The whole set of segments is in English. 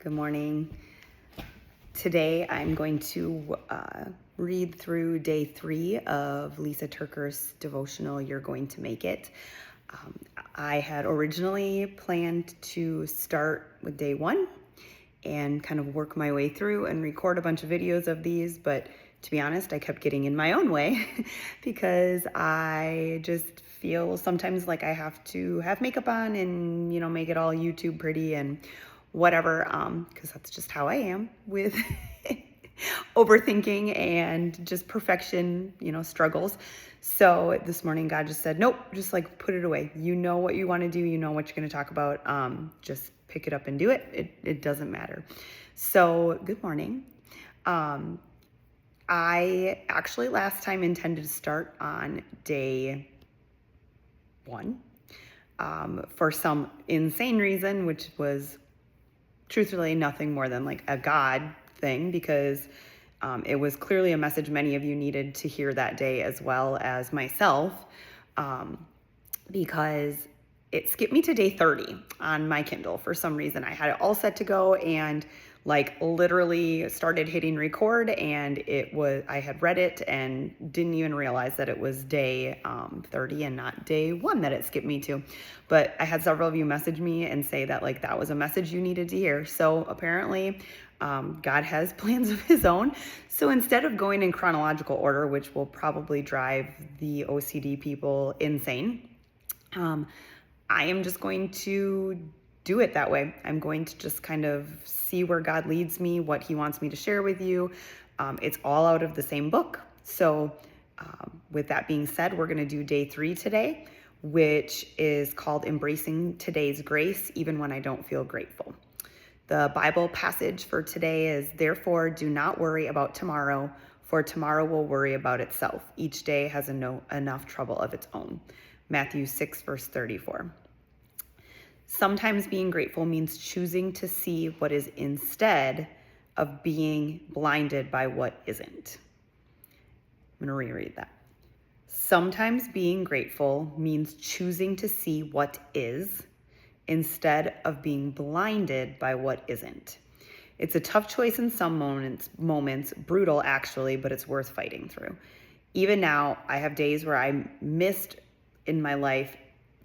Good morning. Today I'm going to read through day 3 of Lysa TerKeurst's Devotional, You're Going to Make It. I had originally planned to start with day 1 and kind of work my way through and record a bunch of videos of these, but to be honest, I kept getting in my own way because I just feel sometimes like I have to have makeup on and, make it all YouTube pretty and whatever, because that's just how I am with overthinking and just perfection, struggles. So this morning, God just said, nope, just like put it away. You know what you want to do. You know what you're going to talk about. Just pick it up and do it. It doesn't matter. So good morning. I actually last time intended to start on day 1 for some insane reason, which was truthfully nothing more than like a God thing, because it was clearly a message many of you needed to hear that day as well as myself, because it skipped me to day 30 on my Kindle for some reason. I had it all set to go and like literally started hitting record, and I had read it and didn't even realize that it was day 30 and not day 1 that it skipped me to. But I had several of you message me and say that like that was a message you needed to hear. So apparently God has plans of his own. So instead of going in chronological order, which will probably drive the OCD people insane, I am just going to do it that way. I'm going to just kind of see where God leads me, what he wants me to share with you. It's all out of the same book. So with that being said, we're going to do day 3 today, which is called Embracing Today's Grace, Even When I Don't Feel Grateful. The Bible passage for today is, therefore, do not worry about tomorrow, for tomorrow will worry about itself. Each day has enough trouble of its own. Matthew 6, verse 34. Sometimes being grateful means choosing to see what is instead of being blinded by what isn't. I'm going to reread that. Sometimes being grateful means choosing to see what is instead of being blinded by what isn't. It's a tough choice in some moments, brutal actually, but it's worth fighting through. Even now, I have days where I missed in my life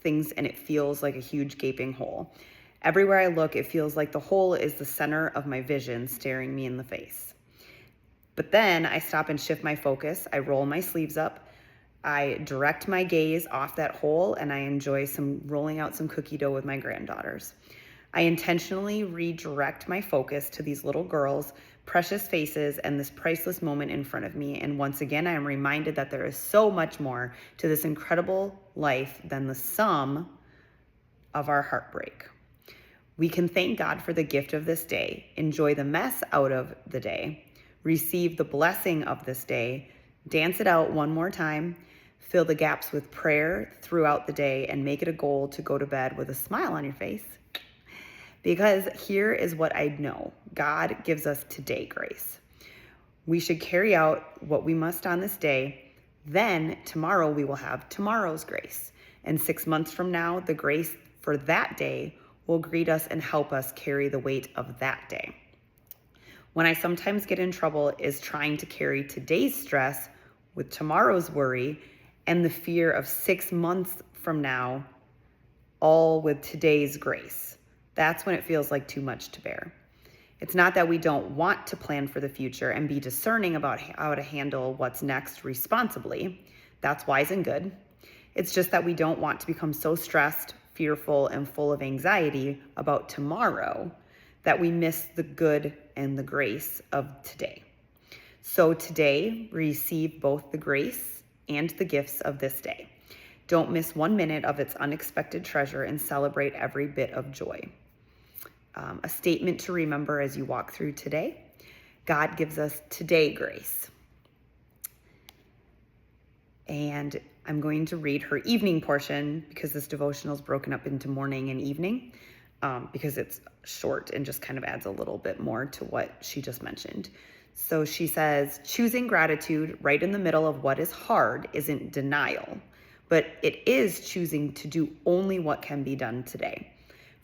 things and it feels like a huge gaping hole. Everywhere I look, it feels like the hole is the center of my vision staring me in the face. But then I stop and shift my focus. I roll my sleeves up. I direct my gaze off that hole, and I enjoy rolling out some cookie dough with my granddaughters. I intentionally redirect my focus to these little girls, precious faces, and this priceless moment in front of me. And once again, I am reminded that there is so much more to this incredible life than the sum of our heartbreak. We can thank God for the gift of this day, enjoy the mess out of the day, receive the blessing of this day, dance it out one more time, fill the gaps with prayer throughout the day, and make it a goal to go to bed with a smile on your face. Because here is what I know. God gives us today grace. We should carry out what we must on this day. Then tomorrow we will have tomorrow's grace. And 6 months from now, the grace for that day will greet us and help us carry the weight of that day. When I sometimes get in trouble is trying to carry today's stress with tomorrow's worry and the fear of 6 months from now, all with today's grace. That's when it feels like too much to bear. It's not that we don't want to plan for the future and be discerning about how to handle what's next responsibly. That's wise and good. It's just that we don't want to become so stressed, fearful, and full of anxiety about tomorrow that we miss the good and the grace of today. So today, receive both the grace and the gifts of this day. Don't miss 1 minute of its unexpected treasure and celebrate every bit of joy. A statement to remember as you walk through today. God gives us today grace. And I'm going to read her evening portion because this devotional is broken up into morning and evening, because it's short and just kind of adds a little bit more to what she just mentioned. So she says, choosing gratitude right in the middle of what is hard isn't denial, but it is choosing to do only what can be done today.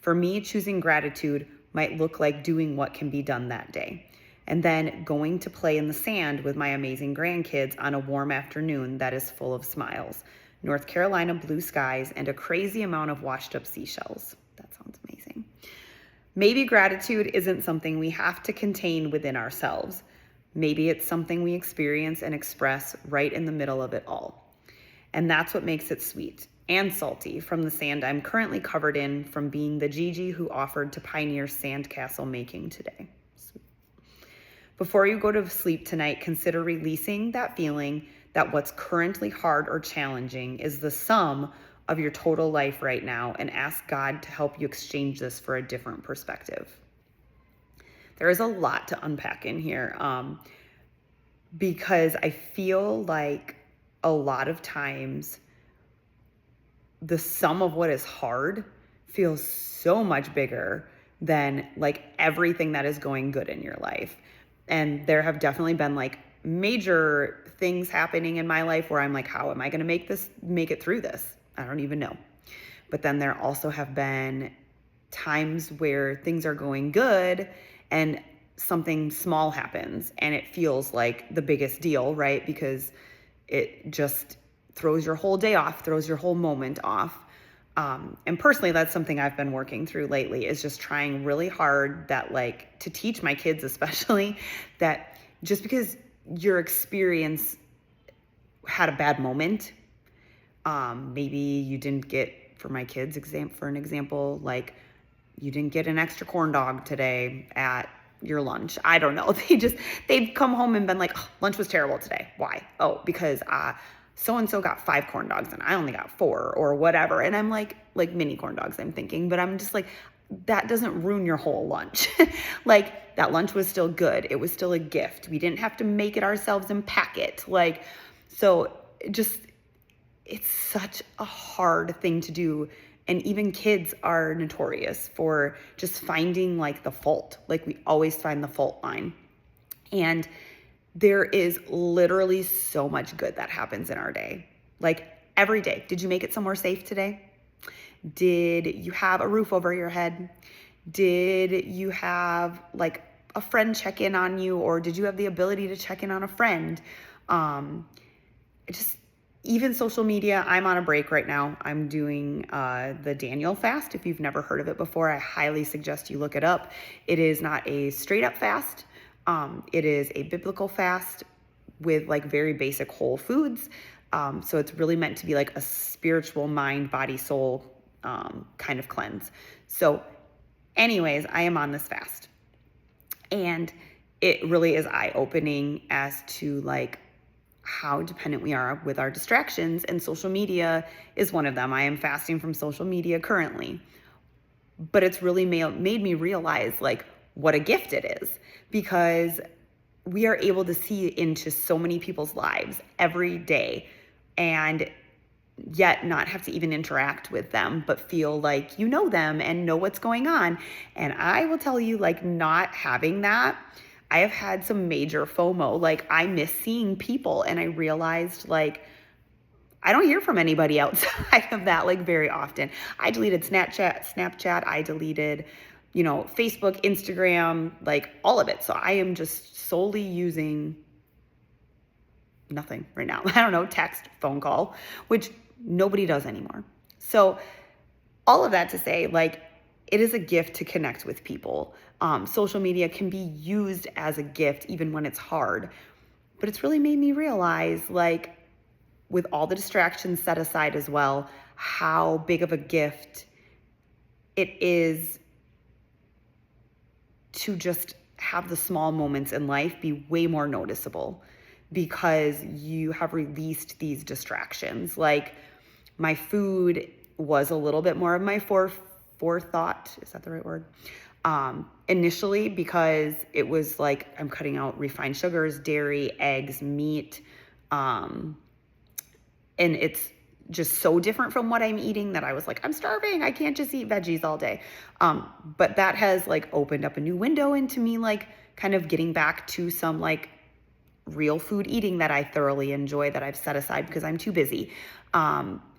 For me, choosing gratitude might look like doing what can be done that day. And then going to play in the sand with my amazing grandkids on a warm afternoon that is full of smiles. North Carolina blue skies and a crazy amount of washed up seashells. That sounds amazing. Maybe gratitude isn't something we have to contain within ourselves. Maybe it's something we experience and express right in the middle of it all. And that's what makes it sweet and salty from the sand I'm currently covered in from being the Gigi who offered to pioneer sandcastle making today. Sweet. Before you go to sleep tonight, consider releasing that feeling that what's currently hard or challenging is the sum of your total life right now, and ask God to help you exchange this for a different perspective. There is a lot to unpack in here because I feel like a lot of times the sum of what is hard feels so much bigger than like everything that is going good in your life. And there have definitely been like major things happening in my life where I'm like, how am I going to make it through this? I don't even know. But then there also have been times where things are going good and something small happens and it feels like the biggest deal, right? Because it just throws your whole day off, throws your whole moment off. And personally, that's something I've been working through lately, is just trying really hard that like to teach my kids, especially, that just because your experience had a bad moment, maybe you didn't get, for my kids, for an example, like you didn't get an extra corn dog today at your lunch. I don't know. They've come home and been like, oh, lunch was terrible today. Why? Oh, because so-and-so got 5 corn dogs and I only got 4 or whatever. And I'm like mini corn dogs, I'm thinking, but I'm just like, that doesn't ruin your whole lunch. Like that lunch was still good. It was still a gift. We didn't have to make it ourselves and pack it. Like, so just, it's such a hard thing to do. And even kids are notorious for just finding like the fault. Like we always find the fault line. And there is literally so much good that happens in our day. Like every day. Did you make it somewhere safe today? Did you have a roof over your head? Did you have like a friend check in on you? Or did you have the ability to check in on a friend? Even social media, I'm on a break right now. I'm doing the Daniel fast. If you've never heard of it before, I highly suggest you look it up. It is not a straight up fast. It is a biblical fast with like very basic whole foods. So it's really meant to be like a spiritual mind, body, soul kind of cleanse. So anyways, I am on this fast. And it really is eye-opening as to like how dependent we are with our distractions, and social media is one of them. I am fasting from social media currently, but it's really made me realize like what a gift it is, because we are able to see into so many people's lives every day and yet not have to even interact with them, but feel like you know them and know what's going on. And I will tell you, like, not having that, I have had some major FOMO. Like, I miss seeing people, and I realized, like, I don't hear from anybody outside of that, like, very often. I deleted Snapchat, I deleted, Facebook, Instagram, like, all of it. So I am just solely using nothing right now. I don't know, text, phone call, which nobody does anymore. So all of that to say, like, it is a gift to connect with people. Social media can be used as a gift even when it's hard. But it's really made me realize, like, with all the distractions set aside as well, how big of a gift it is to just have the small moments in life be way more noticeable because you have released these distractions. Like, my food was a little bit more of my forethought. Is that the right word? Initially, because it was like I'm cutting out refined sugars, dairy, eggs, meat. And it's just so different from what I'm eating that I was like, I'm starving. I can't just eat veggies all day. But that has like opened up a new window into me, like kind of getting back to some like real food eating that I thoroughly enjoy, that I've set aside because I'm too busy.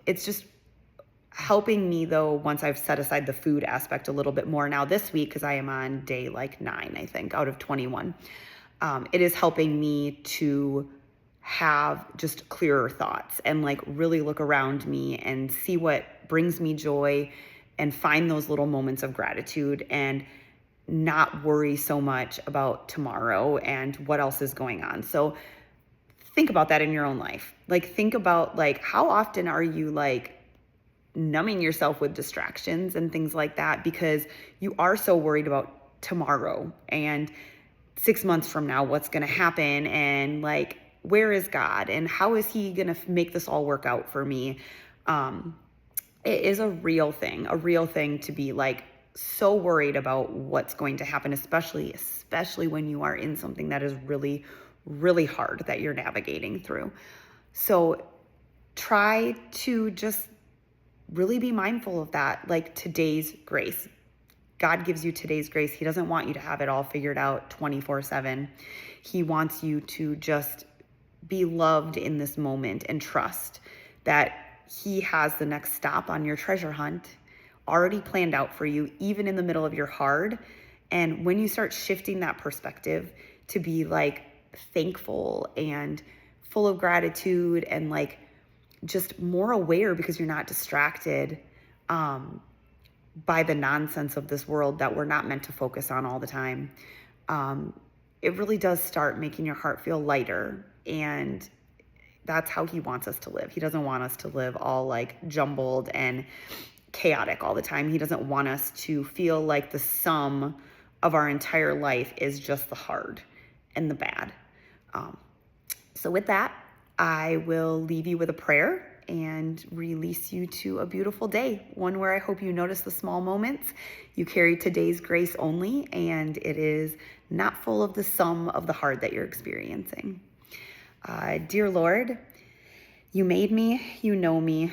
It's just helping me though, once I've set aside the food aspect a little bit more now this week, because I am on day like 9, I think, out of 21. It is helping me to have just clearer thoughts and like really look around me and see what brings me joy and find those little moments of gratitude and not worry so much about tomorrow and what else is going on. So think about that in your own life. Like, think about like, how often are you like numbing yourself with distractions and things like that because you are so worried about tomorrow and 6 months from now, what's going to happen, and like, where is God and how is he going to make this all work out for me? It is a real thing to be like so worried about what's going to happen, especially when you are in something that is really, really hard that you're navigating through. So try to just really be mindful of that, like today's grace. God gives you today's grace. He doesn't want you to have it all figured out 24/7. He wants you to just be loved in this moment and trust that he has the next stop on your treasure hunt already planned out for you, even in the middle of your hard. And when you start shifting that perspective to be like thankful and full of gratitude and like just more aware because you're not distracted by the nonsense of this world that we're not meant to focus on all the time, it really does start making your heart feel lighter. And that's how he wants us to live. He doesn't want us to live all like jumbled and chaotic all the time. He doesn't want us to feel like the sum of our entire life is just the hard and the bad. So with that, I will leave you with a prayer and release you to a beautiful day, one where I hope you notice the small moments. You carry today's grace only, and it is not full of the sum of the hard that you're experiencing. Dear Lord, you made me, you know me.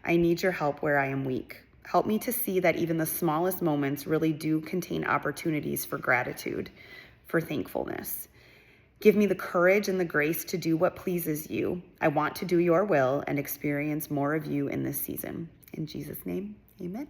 I need your help where I am weak. Help me to see that even the smallest moments really do contain opportunities for gratitude, for thankfulness. Give me the courage and the grace to do what pleases you. I want to do your will and experience more of you in this season. In Jesus' name, amen.